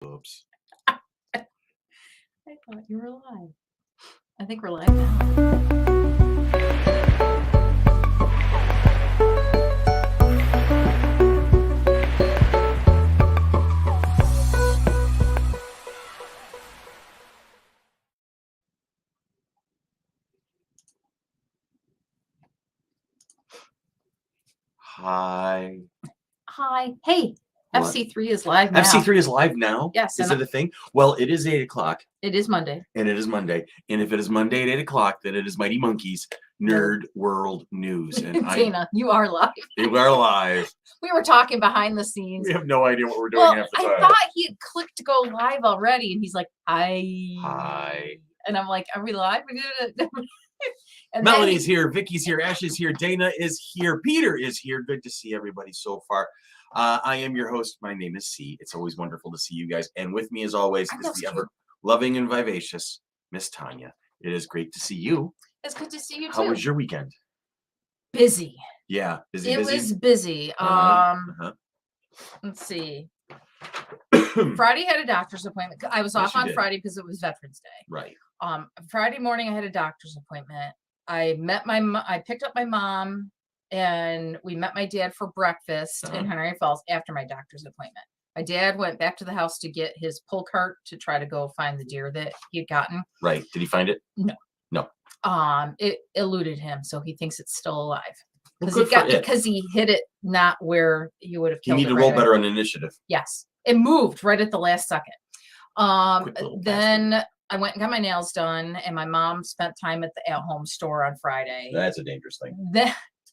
Oops. I thought you were live. I think we're live now. Hi. Hi. Hey, What? FC3 is live now. FC3 is live now? Yes. Is it a thing? Well, it is 8 o'clock. It is Monday. And it is Monday. And if it is Monday at 8 o'clock, then it is Mighty Monkeys Nerd World News. And Dana, you are live. We are live. We were talking behind the scenes. We have no idea what we're doing half the time. I thought he had clicked to go live already, and he's like, hi. Hi. And I'm like, are we live? We did it. And Melanie's here, Vicky's here, Ashley's here, Dana is here, Peter is here. Good to see everybody so far. I am your host. My name is C. It's always wonderful to see you guys. And with me, as always, is the ever loving and vivacious Miss Tanya. It is great to see you. It's good to see you too. How was your weekend? Busy. Yeah, busy. It was busy. Let's see. Friday had a doctor's appointment. I was off on Friday because it was Veterans Day. Right. Friday morning I had a doctor's appointment. I picked up my mom and we met my dad for breakfast in Henry Falls after my doctor's appointment. My dad went back to the house to get his pull cart to try to go find the deer that he had gotten. Right. Did he find it? No. No. It eluded him, so he thinks it's still alive. Well, because he hit it not where you would have killed it. You need to roll better on initiative. Yes. It moved right at the last second. Then bastard. I went and got my nails done, and my mom spent time at the at-home store on Friday. That's a dangerous thing.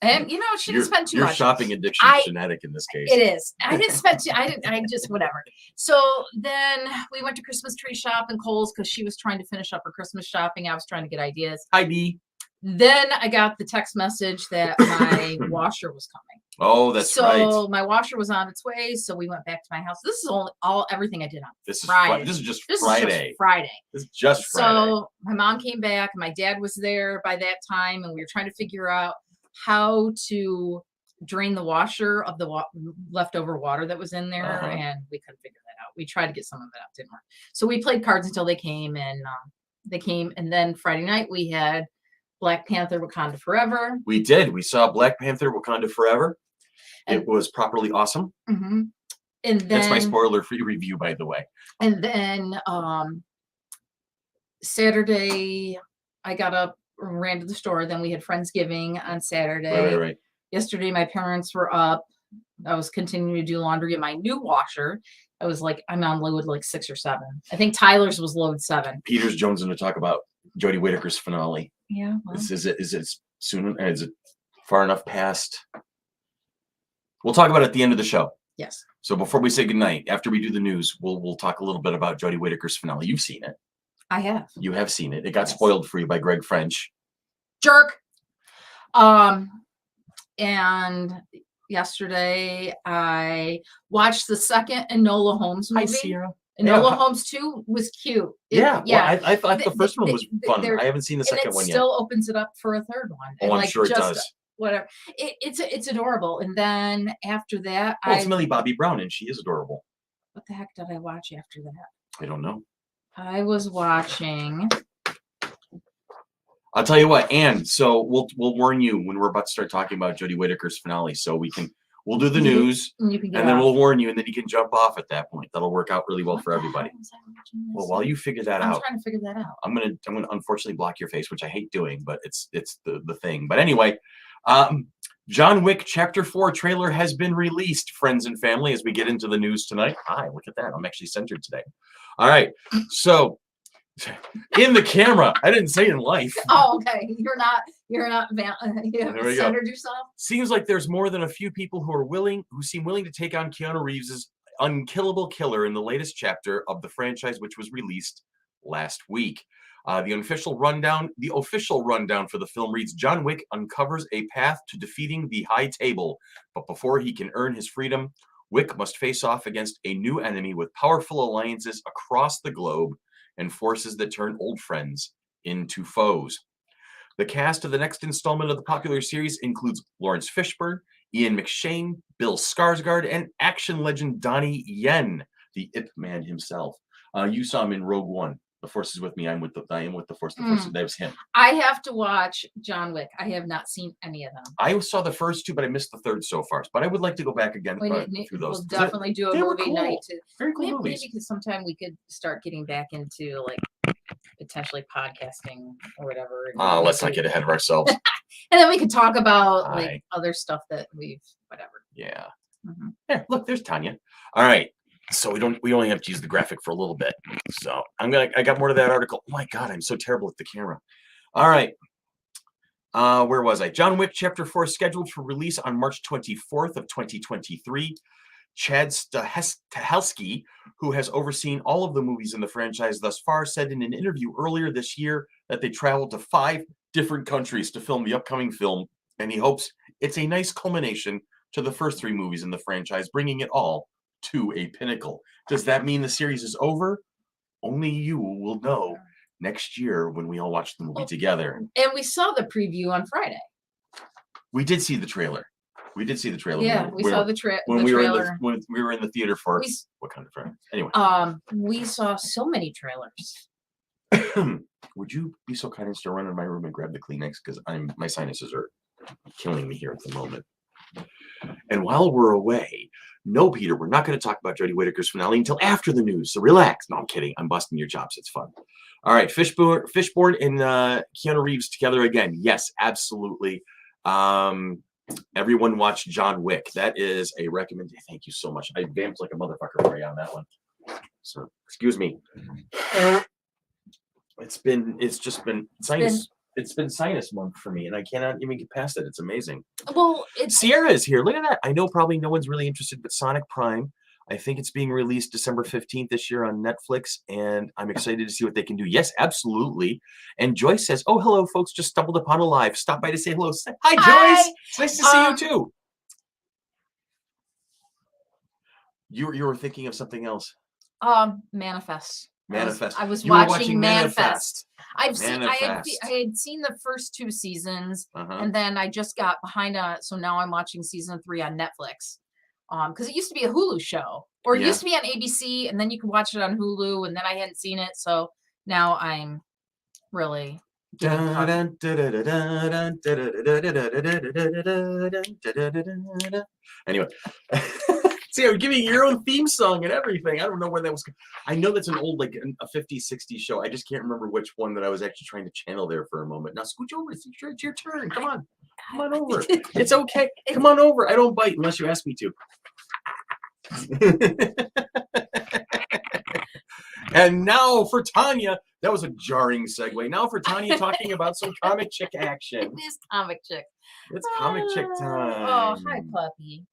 And you know, she didn't spend too much. Your shopping addiction is genetic in this case. It is. I didn't spend I just whatever. So then we went to Christmas tree shop in Kohl's because she was trying to finish up her Christmas shopping. I was trying to get ideas. Hi, Dee. Then I got the text message that my washer was coming. Oh, that's right. So my washer was on its way. So we went back to my house. This is everything I did on Friday. This is just Friday. This is just Friday. So my mom came back. My dad was there by that time, and we were trying to figure out how to drain the washer of the leftover water that was in there, and we couldn't figure that out. We tried to get some of it out, didn't work. So we played cards until they came, and then Friday night we had Black Panther Wakanda Forever. We did. We saw Black Panther Wakanda Forever. It was properly awesome. Mm-hmm. And then that's my spoiler-free review, by the way. And then Saturday, I got up, ran to the store. Then we had Friendsgiving on Saturday. Right. Yesterday, my parents were up. I was continuing to do laundry in my new washer. I was like, I'm on load like 6 or 7. I think Tyler's was load 7. Peter's jonesing to talk about Jodie Whittaker's finale. Yeah. Well. Is it soon? Is it far enough past? We'll talk about it at the end of the show. Yes. So before we say goodnight, after we do the news, we'll talk a little bit about Jodie Whittaker's finale. You've seen it. I have. You have seen it. It got spoiled for you by Greg French. Jerk. And yesterday I watched the second Enola Holmes movie. Hi, Sierra. Enola Holmes 2 was cute. Well, I thought the first one was fun. I haven't seen the second one yet. It still opens it up for a third one. Oh, I'm sure it does. Whatever. It's adorable. And then after that, it's Millie Bobby Brown, and she is adorable. What the heck did I watch after that? I don't know. I was watching. I'll tell you what, and so we'll warn you when we're about to start talking about Jodie Whittaker's finale, so we'll do the news, and then we'll warn you, and then you can jump off at that point. That'll work out really well for everybody. Well, while you figure that out, I'm trying to figure that out. I'm gonna unfortunately block your face, which I hate doing, but it's the thing. But anyway, John Wick Chapter 4 trailer has been released, friends and family, as we get into the news tonight. Hi, look at that. I'm actually centered today. All right, so in the camera, I didn't say in life. Oh, okay. You haven't centered yourself. Seems like there's more than a few people who seem willing to take on Keanu Reeves's unkillable killer in the latest chapter of the franchise, which was released last week. The official rundown for the film reads: John Wick uncovers a path to defeating the High Table, but before he can earn his freedom, Wick must face off against a new enemy with powerful alliances across the globe and forces that turn old friends into foes. The cast of the next installment of the popular series includes Lawrence Fishburne, Ian McShane, Bill Skarsgård, and action legend Donnie Yen. the Ip Man himself. You saw him in Rogue One. The Force is with me. I am with the Force. The Force. That was him. I have to watch John Wick. I have not seen any of them. I saw the first two, but I missed the third so far. But I would like to go back again through those. We'll definitely do a movie night. Very cool movies. Maybe because sometime we could start getting back into like potentially podcasting or whatever. Let's not get ahead of ourselves. And then we could talk about like other stuff that we've whatever. Yeah. Yeah. Look, there's Tanya. All right. So we only have to use the graphic for a little bit. So I got more to that article. Oh my God, I'm so terrible at the camera. All right. Where was I? John Wick Chapter 4 scheduled for release on March 24th of 2023. Chad Stahelski, who has overseen all of the movies in the franchise thus far, said in an interview earlier this year that they traveled to 5 different countries to film the upcoming film, and he hopes it's a nice culmination to the first 3 movies in the franchise, bringing it all to a pinnacle. Does that mean the series is over? Only you will know next year when we all watch the movie together. And we saw the preview on Friday. We did see the trailer. Yeah, we saw the trailer. When we were in the theater for what kind of trailer? Anyway. We saw so many trailers. Would you be so kind as to run in my room and grab the Kleenex, because my sinuses are killing me here at the moment. And while we're away, no, Peter, we're not going to talk about Jodie Whittaker's finale until after the news. So relax. No, I'm kidding. I'm busting your chops. It's fun. All right, Fishburne and Keanu Reeves together again. Yes, absolutely. Everyone watch John Wick. That is a recommendation. Thank you so much. I vamped like a motherfucker for you on that one. So excuse me. It's just been sinus. It's been sinus month for me, and I cannot even get past it. It's amazing. Well, Sierra is here. Look at that. I know probably no one's really interested, but Sonic Prime. I think it's being released December 15th this year on Netflix, and I'm excited to see what they can do. Yes, absolutely. And Joyce says, "Oh, hello, folks. Just stumbled upon a live. Stop by to say hello." Hi, Joyce. It's nice to see you too. You were thinking of something else. Manifest. Manifest. I was you were watching Manifest. I had seen the first 2 seasons, and then I just got behind on it, so now I'm watching season 3 on Netflix. Because it used to be a Hulu show, or it used to be on ABC, and then you could watch it on Hulu, and then I hadn't seen it, so now I'm really anyway. See, you're giving your own theme song and everything. I don't know where that was. I know that's an old, like a 50s, 60s show. I just can't remember which one that I was actually trying to channel there for a moment. Now scooch over. It's your turn. Come on. Come on over. It's okay. Come on over. I don't bite unless you ask me to. And now for Tanya. That was a jarring segue. Now for Tanya talking about some comic chick action. It is comic chick. It's comic chick time. Oh, hi, puppy.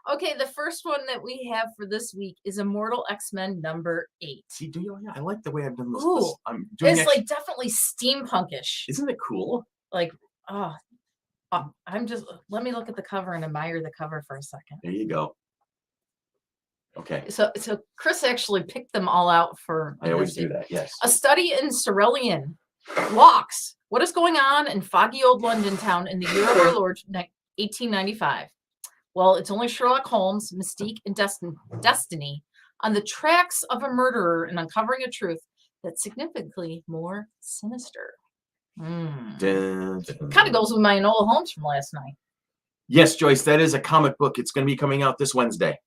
Okay, the first one that we have for this week is Immortal X-Men number 8. See, I like the way I've done this. Ooh, it's like definitely steampunkish. Isn't it cool? Like, let me look at the cover and admire the cover for a second. There you go. Okay. So Chris actually picked them all out for. I always do that. Yes. A study in Cerulean locks. What is going on in foggy old London town in the year of our Lord 1895? Well, it's only Sherlock Holmes, Mystique, and Destiny on the tracks of a murderer and uncovering a truth that's significantly more sinister. Kind of goes with my Enola Holmes from last night. Yes, Joyce, that is a comic book. It's going to be coming out this Wednesday.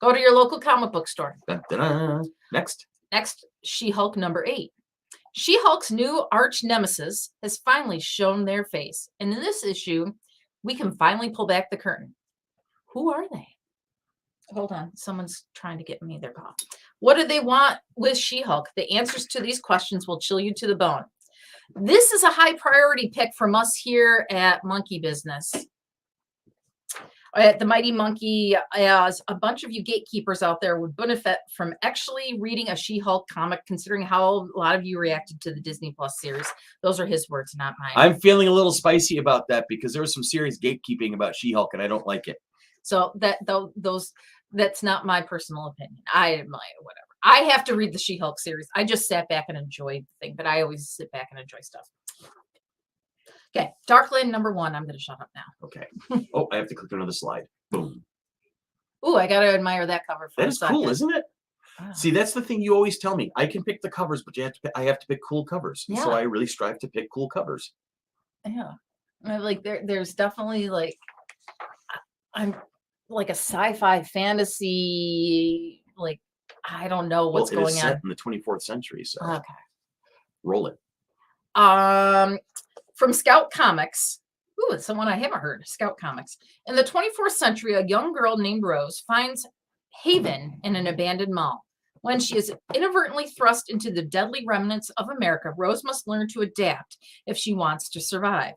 Go to your local comic book store. Next, She-Hulk number 8. She-Hulk's new arch nemesis has finally shown their face. And in this issue, we can finally pull back the curtain. Who are they? Hold on. Someone's trying to get me their call. What do they want with She-Hulk? The answers to these questions will chill you to the bone. This is a high priority pick from us here at Monkey Business. At the Mighty Monkey, as a bunch of you gatekeepers out there would benefit from actually reading a She-Hulk comic, considering how a lot of you reacted to the Disney Plus series. Those are his words, not mine. I'm feeling a little spicy about that because there was some serious gatekeeping about She-Hulk, and I don't like it. So that's not my personal opinion. Whatever. I have to read the She-Hulk series. I just sat back and enjoyed the thing, but I always sit back and enjoy stuff. Okay, Darkland number 1. I'm going to shut up now. Okay. Oh, I have to click another slide. Boom. Ooh, I got to admire that cover for that a is second. cool, isn't it? See, that's the thing you always tell me. I can pick the covers, but I have to pick cool covers. Yeah. So I really strive to pick cool covers. Yeah. Like there's definitely like I'm like a sci-fi fantasy, like I don't know what's Well, it is going set on. in the 24th century, so Okay. roll it. From Scout Comics. Ooh, it's someone I haven't heard. Scout Comics. In the 24th century, a young girl named Rose finds haven in an abandoned mall. When she is inadvertently thrust into the deadly remnants of America, Rose must learn to adapt if she wants to survive.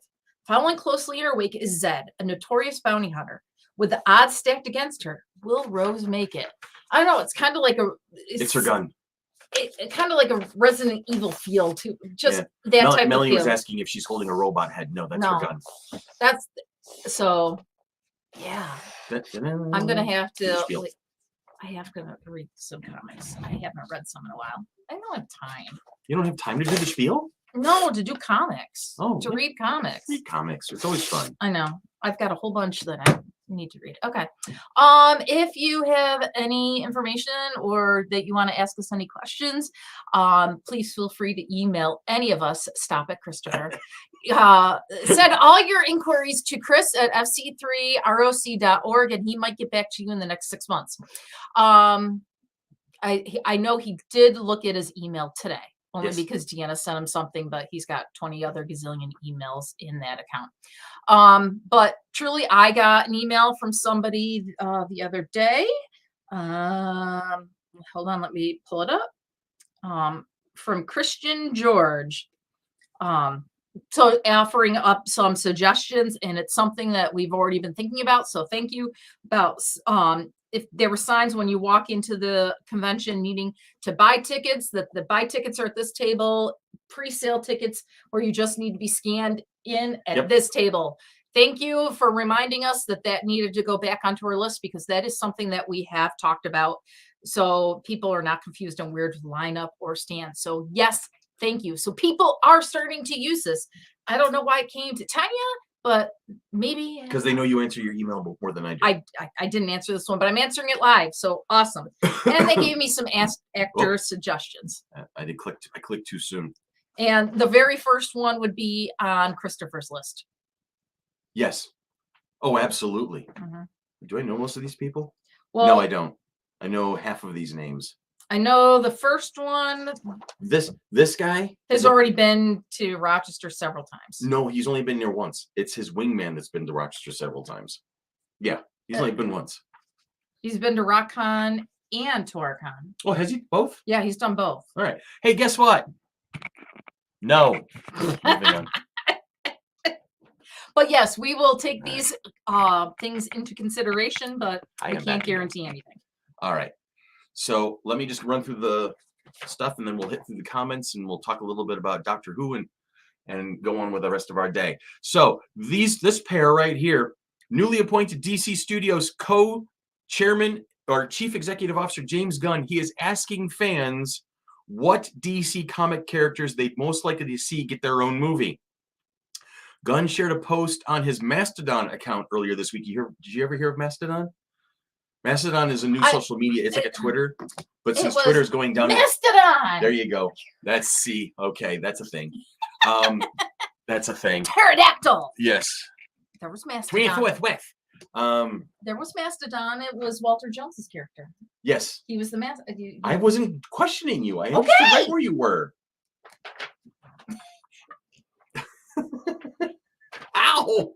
Following closely in her wake is Zed, a notorious bounty hunter. With the odds stacked against her, will Rose make it? I don't know. It's kind of like It's her gun. It kind of like a Resident Evil feel too. Just that type Melanie of feel. was asking if she's holding a robot head. No, that's her gun. That's so. Yeah, I'm gonna have to. I have to read some comics. I haven't read some in a while. I don't have time. You don't have time to do the spiel? No, to do comics. Oh, to read comics. Read comics. It's always fun. I know. I've got a whole bunch that I need to read. Okay. If you have any information or that you want to ask us any questions, please feel free to email any of us. Stop it, Christopher. Send all your inquiries to Chris at fc3roc.org, and he might get back to you in the next 6 months. I know he did look at his email today. Only because Deanna sent him something, but he's got 20 other gazillion emails in that account. But truly, I got an email from somebody the other day. Hold on, let me pull it up. From Christian George. So offering up some suggestions, and it's something that we've already been thinking about. So thank you about if there were signs when you walk into the convention needing to buy tickets, that the buy tickets are at this table, pre-sale tickets, or you just need to be scanned in at this table. Thank you for reminding us that needed to go back onto our list, because that is something that we have talked about. So people are not confused on where to line up or stand. So yes, thank you. So people are starting to use this. I don't know why it came to Tanya, but maybe because they know you answer your email more than I do. I didn't answer this one, but I'm answering it live. So awesome. And they gave me some actor suggestions. I clicked too soon. And the very first one would be on Christopher's list. Yes. Oh, absolutely. Do I know most of these people? Well, no, I don't. I know half of these names. I know the first one. This guy has already been to Rochester several times. No, he's only been there once. It's his wingman that's been to Rochester several times. Yeah, he's only been once. He's been to RockCon and TorCon. Oh, has he? Both? Yeah, he's done both. All right. Hey, guess what? No. Moving on. But yes, we will take these things into consideration, but I can't guarantee anything. All right. So let me just run through the stuff, and then we'll hit through the comments, and we'll talk a little bit about Doctor Who and go on with the rest of our day. So this pair right here, newly appointed DC Studios co-chairman or chief executive officer James Gunn, he is asking fans what DC comic characters they'd most likely to see get their own movie. Gunn shared a post on his Mastodon account earlier this week. Did you ever hear of Mastodon? Mastodon is a new social media. It's like a Twitter, but since Twitter's going down, Mastodon. There you go. Okay, that's a thing. That's a thing. Pterodactyl. Yes. There was Mastodon. There was Mastodon. It was Walter Jones's character. Yes. He was the Mastodon. I wasn't questioning you. I understood right where you were. Ow!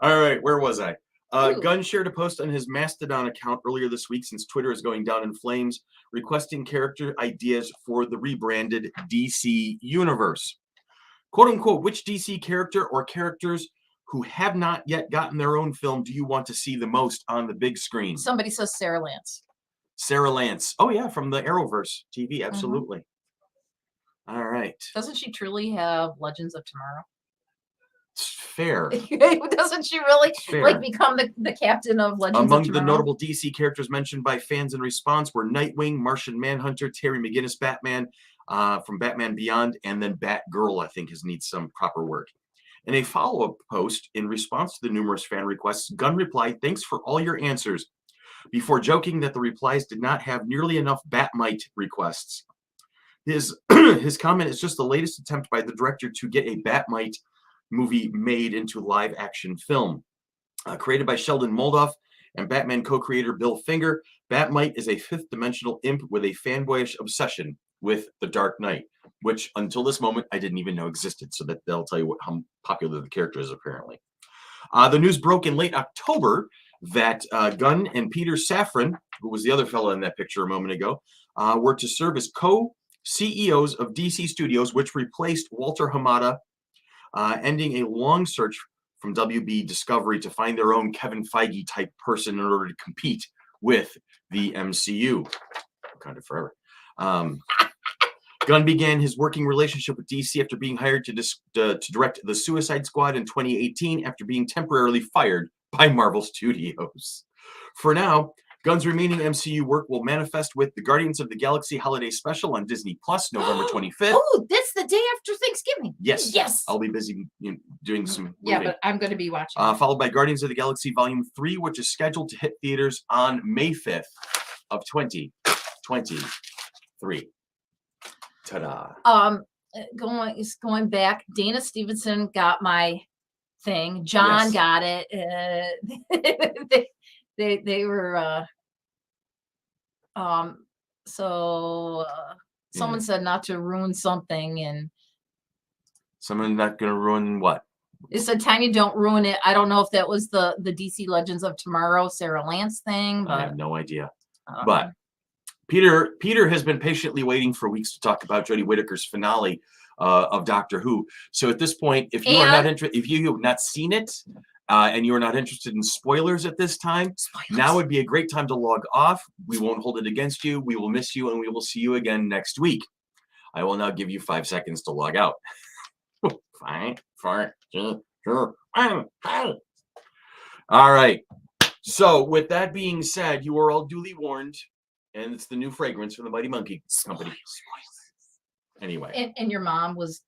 All right, where was I? Gunn shared a post on his Mastodon account earlier this week, since Twitter is going down in flames, requesting character ideas for the rebranded DC universe. Quote unquote, which DC character or characters who have not yet gotten their own film do you want to see the most on the big screen? Somebody says Sarah Lance. Sarah Lance. Oh, yeah, from the Arrowverse TV. Absolutely. All right. Doesn't she truly have Legends of Tomorrow? Fair. Doesn't she really become the captain of Legends of Tomorrow? Among the notable DC characters mentioned by fans in response were Nightwing, Martian Manhunter, Terry McGinnis Batman from Batman Beyond, and then Batgirl, I think, needs some proper work. In a follow-up post in response to the numerous fan requests, Gunn replied, "Thanks for all your answers. before joking that the replies did not have nearly enough Batmite requests. His comment is just the latest attempt by the director to get a Batmite movie made into live action film. Created by Sheldon Moldoff and Batman co-creator Bill Finger, Batmite is a fifth dimensional imp with a fanboyish obsession with the Dark Knight, which until this moment I didn't even know existed. So that'll tell you how popular the character is apparently. The news broke in late October that Gunn and Peter Safran, who was the other fellow in that picture a moment ago, were to serve as co-CEOs of DC Studios, which replaced Walter Hamada, ending a long search from WB Discovery to find their own Kevin Feige type person in order to compete with the MCU. Kind of forever. Gunn began his working relationship with DC after being hired to direct The Suicide Squad in 2018 after being temporarily fired by Marvel Studios. For now, Gunn's remaining MCU work will manifest with the Guardians of the Galaxy Holiday Special on Disney Plus, November 25th. Oh, that's the day after Thanksgiving. Yes. Yes. I'll be busy doing some Yeah, moving. but I'm going to be watching. Followed by Guardians of the Galaxy Volume 3, which is scheduled to hit theaters on May 5th of 2023. Ta-da. Going back, Dana Stevenson got my thing. John got it. They were someone said not to ruin something, and someone not gonna ruin what? It said Tanya, don't ruin it. I don't know if that was the DC Legends of Tomorrow Sarah Lance thing, but I have no idea. But Peter has been patiently waiting for weeks to talk about Jodie Whittaker's finale of Doctor Who. So at this point, if you are not interested, if you have not seen it, and you are not interested in spoilers at this time, now would be a great time to log off. We won't hold it against you. We will miss you, and we will see you again next week. I will now give you 5 seconds to log out. 5, 4, 3, 2, 1. All right. So with that being said, you are all duly warned, and it's the new fragrance from the Mighty Monkey Company. Anyway. And your mom was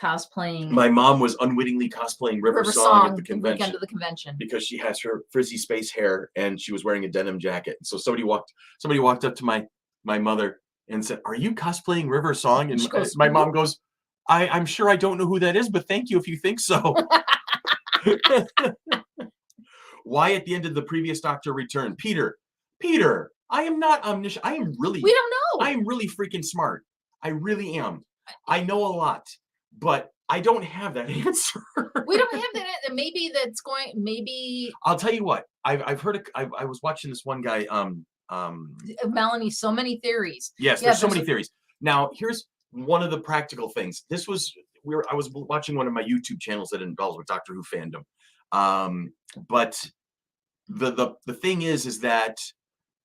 cosplaying. My mom was unwittingly cosplaying River Song at the convention. Weekend of the convention. Because she has her frizzy space hair and she was wearing a denim jacket. So somebody walked up to my mother and said, "Are you cosplaying River Song?" And my mom goes, I'm sure I don't know who that is, but thank you if you think so. Why at the end of the previous Doctor returned? Peter, I am not omniscient. We don't know. I am really freaking smart. I really am. I know a lot, but I don't have that answer. We don't have that. Maybe I'll tell you what. I've heard. I was watching this one guy. Melanie, so many theories. Yes, there's so many theories. Now, here's one of the practical things. I was watching one of my YouTube channels that indulges with Doctor Who fandom. But the thing is that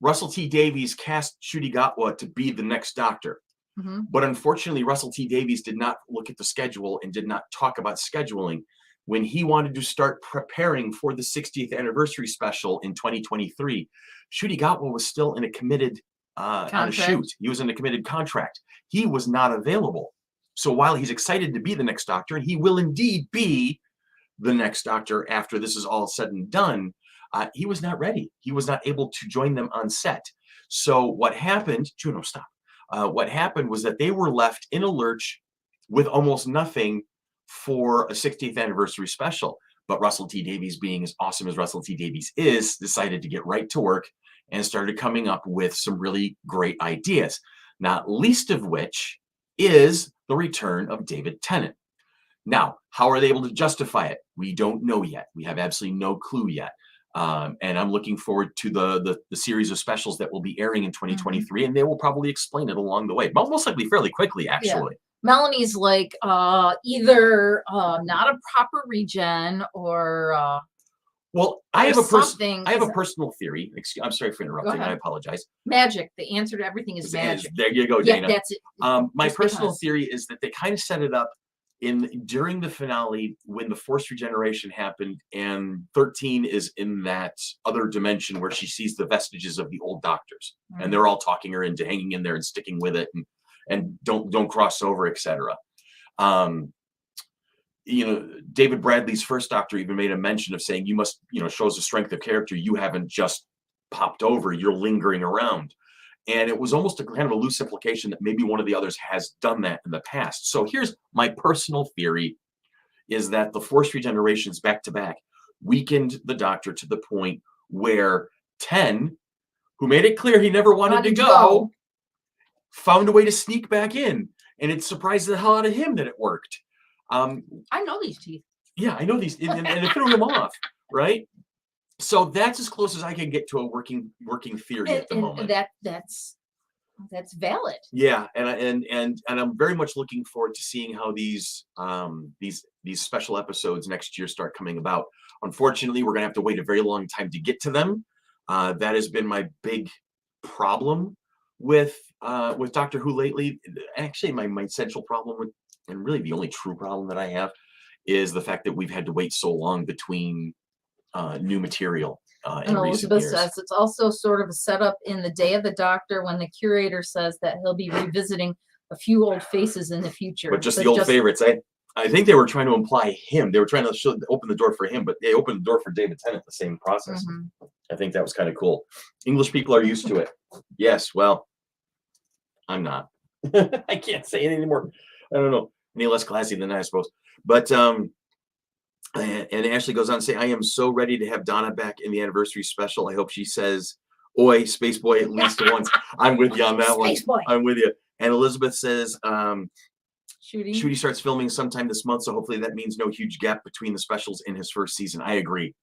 Russell T Davies cast Ncuti Gatwa to be the next Doctor. Mm-hmm. But unfortunately, Russell T Davies did not look at the schedule and did not talk about scheduling when he wanted to start preparing for the 60th anniversary special in 2023. Ncuti Gatwa was still in a committed on a shoot. He was in a committed contract. He was not available. So while he's excited to be the next Doctor, and he will indeed be the next Doctor after this is all said and done, he was not ready. He was not able to join them on set. So what happened, Juno, stop. What happened was that they were left in a lurch with almost nothing for a 60th anniversary special. But Russell T Davies, being as awesome as Russell T Davies is, decided to get right to work and started coming up with some really great ideas, not least of which is the return of David Tennant. Now, how are they able to justify it? We don't know yet. We have absolutely no clue yet. And I'm looking forward to the series of specials that will be airing in 2023, and they will probably explain it along the way, most likely fairly quickly, actually. Yeah. Melonie's like either not a proper regen or well, I have a personal theory. I'm sorry for interrupting. I apologize. Magic. The answer to everything is magic. There you go, Dana. Yeah, that's it. My personal theory is that they kind of set it up during the finale when the forced regeneration happened, and 13 is in that other dimension where she sees the vestiges of the old Doctors, and they're all talking her into hanging in there and sticking with it, and don't cross over, etc. David Bradley's first Doctor even made a mention of saying, you must, shows a strength of character you haven't just popped over, you're lingering around. And it was almost a kind of a loose implication that maybe one of the others has done that in the past. So here's my personal theory, is that the forced regenerations back to back weakened the Doctor to the point where 10, who made it clear he never wanted to go, found a way to sneak back in. And it surprised the hell out of him that it worked. I know these teeth. Yeah, I know these, and it threw him off, right? So that's as close as I can get to a working theory at the moment. That's valid. Yeah, and I'm very much looking forward to seeing how these special episodes next year start coming about. Unfortunately, we're gonna have to wait a very long time to get to them. That has been my big problem with Doctor Who lately. Actually, my central problem with, and really the only true problem that I have, is the fact that we've had to wait so long between new material in recent Elizabeth years. says it's also sort of a setup in the Day of the Doctor when the curator says that he'll be revisiting a few old faces in the future. But just the old favorites. I think they were trying to imply him. They were trying to open the door for him, but they opened the door for David Tennant the same process. I think that was kind of cool. English people are used to it. Yes, well, I'm not. I can't say any more. I don't know, any less classy than that, I suppose. But and Ashley goes on to say, I am so ready to have Donna back in the anniversary special. I hope she says, "Oi, Space Boy," at least once. I'm with you on that one. Space Boy. I'm with you. And Elizabeth says, Shooty starts filming sometime this month, so hopefully that means no huge gap between the specials in his first season. I agree.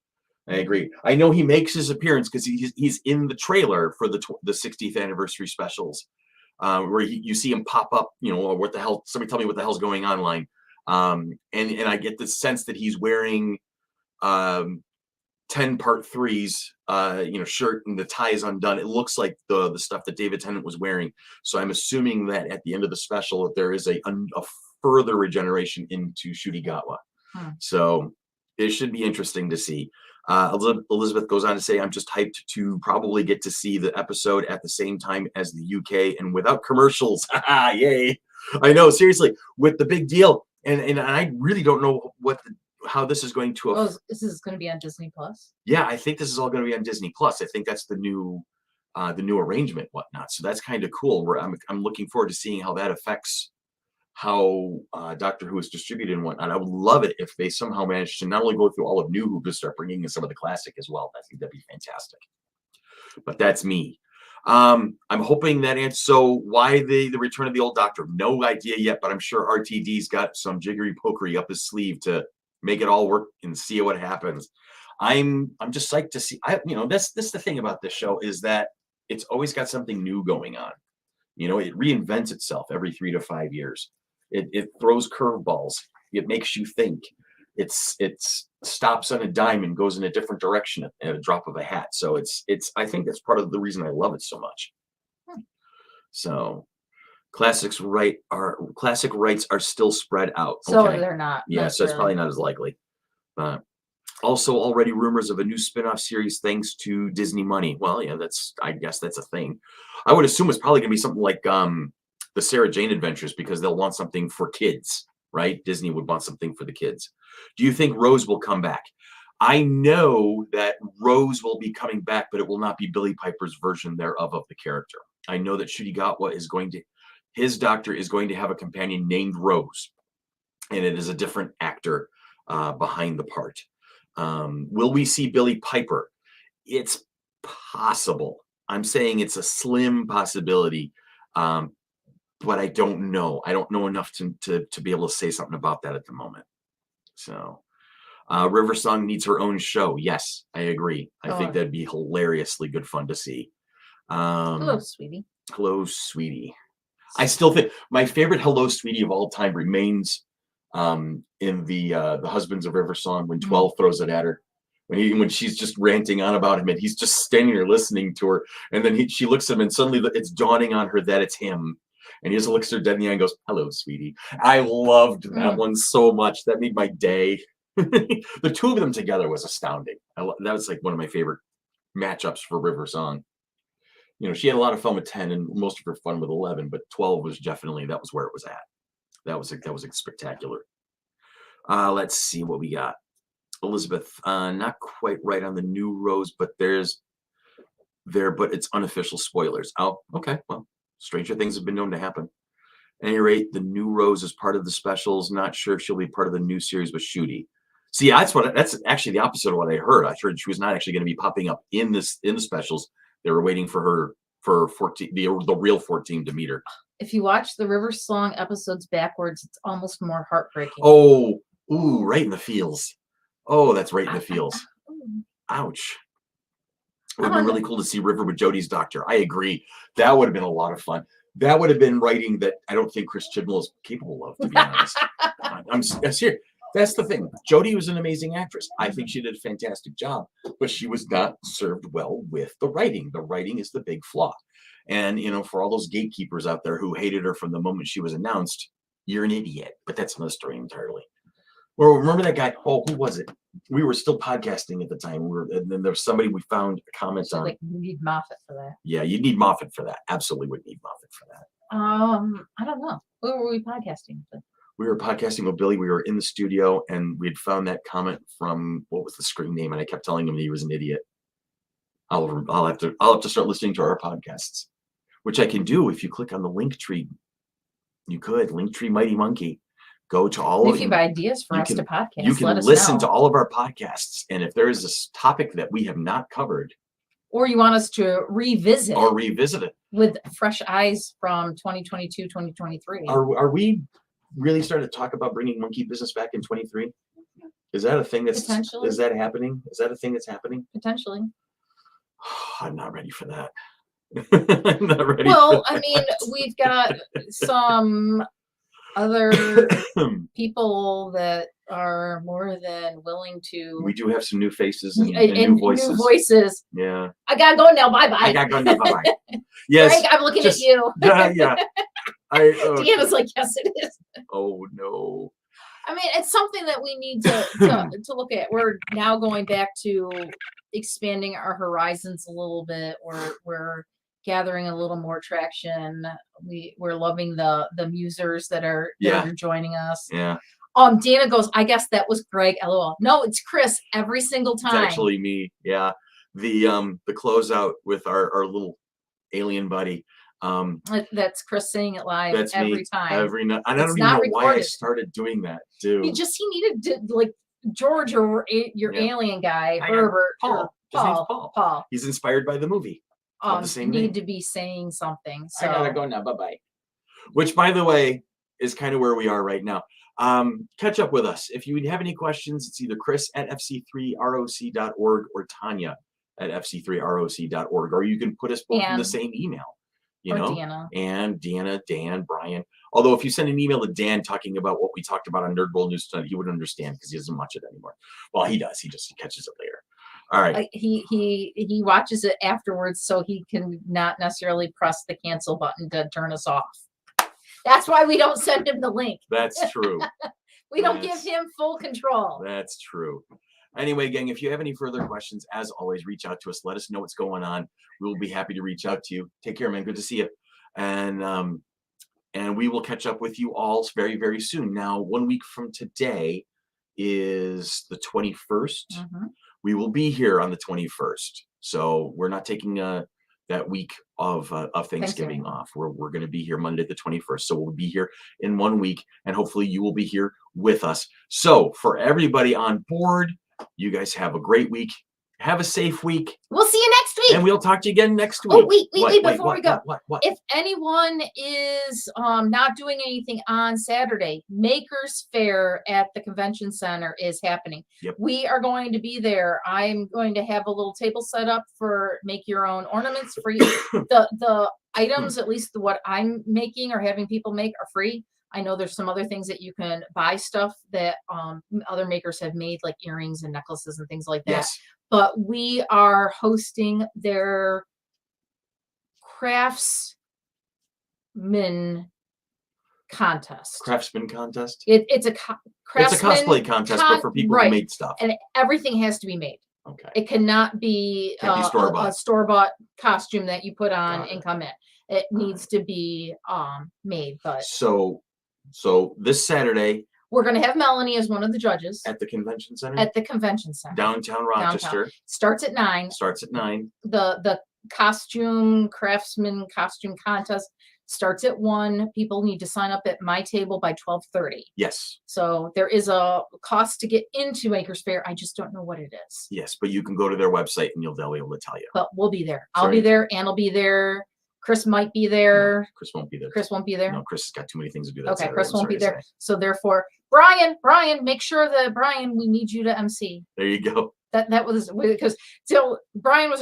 I know he makes his appearance because he's in the trailer for the 60th anniversary specials, where you see him pop up. What the hell? Somebody tell me what the hell's going on line. And I get the sense that he's wearing 10 part 3s, shirt, and the tie is undone. It looks like the stuff that David Tennant was wearing. So I'm assuming that at the end of the special, there is a further regeneration into Ncuti Gatwa. So it should be interesting to see. Elizabeth goes on to say, I'm just hyped to probably get to see the episode at the same time as the UK and without commercials. Yay. I know, seriously, with the big deal. And I really don't know how this is going to affect. This is going to be on Disney Plus. Yeah, I think this is all going to be on Disney Plus. I think that's the new arrangement, whatnot. So that's kind of cool. I'm looking forward to seeing how that affects how Doctor Who is distributed and whatnot. I would love it if they somehow managed to not only go through all of New Who, but start bringing in some of the classic as well. I think that'd be fantastic. But that's me. I'm hoping that answers. So why the return of the old Doctor? No idea yet, but I'm sure RTD's got some jiggery pokery up his sleeve to make it all work and see what happens. I'm just psyched to see. That's the thing about this show, is that it's always got something new going on. It reinvents itself every 3 to 5 years. It throws curveballs. It makes you think. It stops on a dime and goes in a different direction at a drop of a hat. So I think that's part of the reason I love it so much. So classic rights are still spread out. So they're not. Yeah, so it's probably not as likely. Also, already rumors of a new spin-off series thanks to Disney money. Well, yeah, I guess that's a thing. I would assume it's probably gonna be something like the Sarah Jane Adventures, because they'll want something for kids, right? Disney would want something for the kids. Do you think Rose will come back? I know that Rose will be coming back, but it will not be Billy Piper's version thereof of the character. I know that Ncuti Gatwa his Doctor is going to have a companion named Rose, and it is a different actor behind the part. Will we see Billy Piper? It's possible. I'm saying it's a slim possibility, but I don't know. I don't know enough to be able to say something about that at the moment. So, River Song needs her own show. Yes, I agree. I think that'd be hilariously good fun to see. Hello, sweetie. Hello, sweetie. I still think my favorite Hello, Sweetie of all time remains in the Husbands of River Song, when 12 throws it at her. When she's just ranting on about him, and he's just standing there listening to her, and then she looks at him, and suddenly it's dawning on her that it's him, and he just looks her dead in the eye and goes, "Hello, sweetie." I loved that one so much. That made my day. The two of them together was astounding. That was like one of my favorite matchups for River Song. She had a lot of fun with 10 and most of her fun with 11, but 12 was definitely, that was where it was at. That was spectacular. Let's see what we got. Elizabeth, not quite right on the new Rose, but there's there, but it's unofficial spoilers. Oh, okay. Well, stranger things have been known to happen. At any rate, the new Rose is part of the specials. Not sure if she'll be part of the new series with Shooty. See, that's actually the opposite of what I heard. I heard she was not actually going to be popping up in the specials. They were waiting for her for 14, the real 14 to meet her. If you watch the River Song episodes backwards, it's almost more heartbreaking. Oh, ooh, right in the feels. Oh, that's right in the feels. Ouch. It would have been really cool to see River with Jodie's doctor. I agree. That would have been a lot of fun. That would have been writing that I don't think Chris Chibnall is capable of, to be honest. I'm serious. That's the thing. Jodie was an amazing actress. I think she did a fantastic job, but she was not served well with the writing. The writing is the big flaw. And, for all those gatekeepers out there who hated her from the moment she was announced, you're an idiot. But that's another story entirely. Well, remember that guy? Oh, who was it? We were still podcasting at the time. And then there was somebody we found comments on. Like, you need Moffat for that. Yeah, you'd need Moffat for that. Absolutely would need Moffat for that. I don't know. Who were we podcasting with? We were podcasting with Billy. We were in the studio, and we'd found that comment from, what was the screen name? And I kept telling him he was an idiot. I'll have to start listening to our podcasts, which I can do if you click on the link tree. You could Linktree Mighty Monkey. Go to all if you have ideas for us to podcast, you can listen to all of our podcasts, and if there is a topic that we have not covered, or you want us to revisit it with fresh eyes from 2022, 2023, are we really starting to talk about bringing monkey business back in 23? Is that a thing is that happening? Is that a thing that's happening? Potentially. I'm not ready for that. I'm not ready. Well, I mean, we've got some other people that are more than willing to. We do have some new faces and new voices. New voices. Yeah. I gotta go now. Bye bye. I gotta go now. Bye bye. Yes. Greg, I'm looking at you. Yeah. Deanna's like, yes, it is. Oh no. I mean, it's something that we need to look at. We're now going back to expanding our horizons a little bit. We're gathering a little more traction. We're loving the musers that are joining us. Yeah. Dana goes, I guess that was Greg. LOL. No, it's Chris every single time. It's actually me. Yeah. The closeout with our little alien buddy. That's Chris saying it live every time. Every night. I don't even know why I started doing that too. He needed to, like, George or your alien guy, Herbert. Paul. His name's Paul. Paul. He's inspired by the movie. The same need name. to be saying something. So. I gotta go now. Bye-bye. Which, by the way, is kind of where we are right now. Catch up with us. If you have any questions, it's either Chris at fc3roc.org or Tanya at fc3roc.org, or you can put us both in the same email. Deanna. And Deanna, Dan, Brian. Although if you send an email to Dan talking about what we talked about on Nerd Bowl News tonight, he wouldn't understand because he doesn't watch it anymore. Well, he does. He catches it later. All right. He watches it afterwards, so he can not necessarily press the cancel button to turn us off. That's why we don't send him the link. That's true. We don't give him full control. That's true. Anyway, gang, if you have any further questions, as always, reach out to us. Let us know what's going on. We will be happy to reach out to you. Take care, man. Good to see you. And we will catch up with you all very, very soon. Now, 1 week from today is the 21st. Mm-hmm. We will be here on the 21st. So we're not taking that week of Thanksgiving off. We're going to be here Monday the 21st. So we'll be here in 1 week, and hopefully you will be here with us. So for everybody on board, you guys have a great week. Have a safe week. We'll see you next week. And we'll talk to you again next week. Oh, wait, before we go. What? If anyone is not doing anything on Saturday, Makers Fair at the Convention Center is happening. Yep. We are going to be there. I'm going to have a little table set up for make your own ornaments for you. The items, at least what I'm making or having people make, are free. I know there's some other things that you can buy stuff that other makers have made, like earrings and necklaces and things like that. Yes. But we are hosting their craftsman contest. Craftsman contest? It's a cosplay contest, but for people who made stuff. And everything has to be made. Okay. It cannot be a store-bought costume that you put on and come in. It needs to be made. But So this Saturday, we're going to have Melanie as one of the judges at the convention center. At the convention center, downtown Rochester. Starts at 9. Starts at 9. The craftsman costume contest starts at 1. People need to sign up at my table by 12:30. Yes. So there is a cost to get into Makers Fair. I just don't know what it is. Yes, but you can go to their website and they'll be able to tell you. But we'll be there. I'll Sorry. be there. Ann will be there. Chris might be there. No, Chris won't be there. Chris won't be there. No, Chris has got too many things to do that Okay, Saturday, Chris I'm won't be sorry to there. say. So therefore, Brian, make sure that Brian, we need you to MC. There you go. That was because so Brian was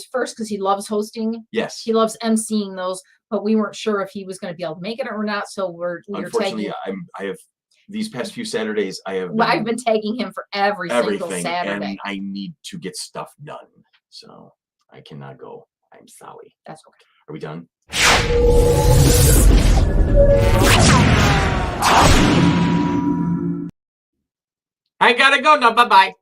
first because he loves hosting. Yes. He loves emceeing those, but we weren't sure if he was going to be able to make it or not. So we're Unfortunately, tagging. I have these past few Saturdays. I've been tagging him for every single Saturday. And I need to get stuff done, so I cannot go. I'm sorry. That's okay. Are we done? I gotta go now. Bye bye.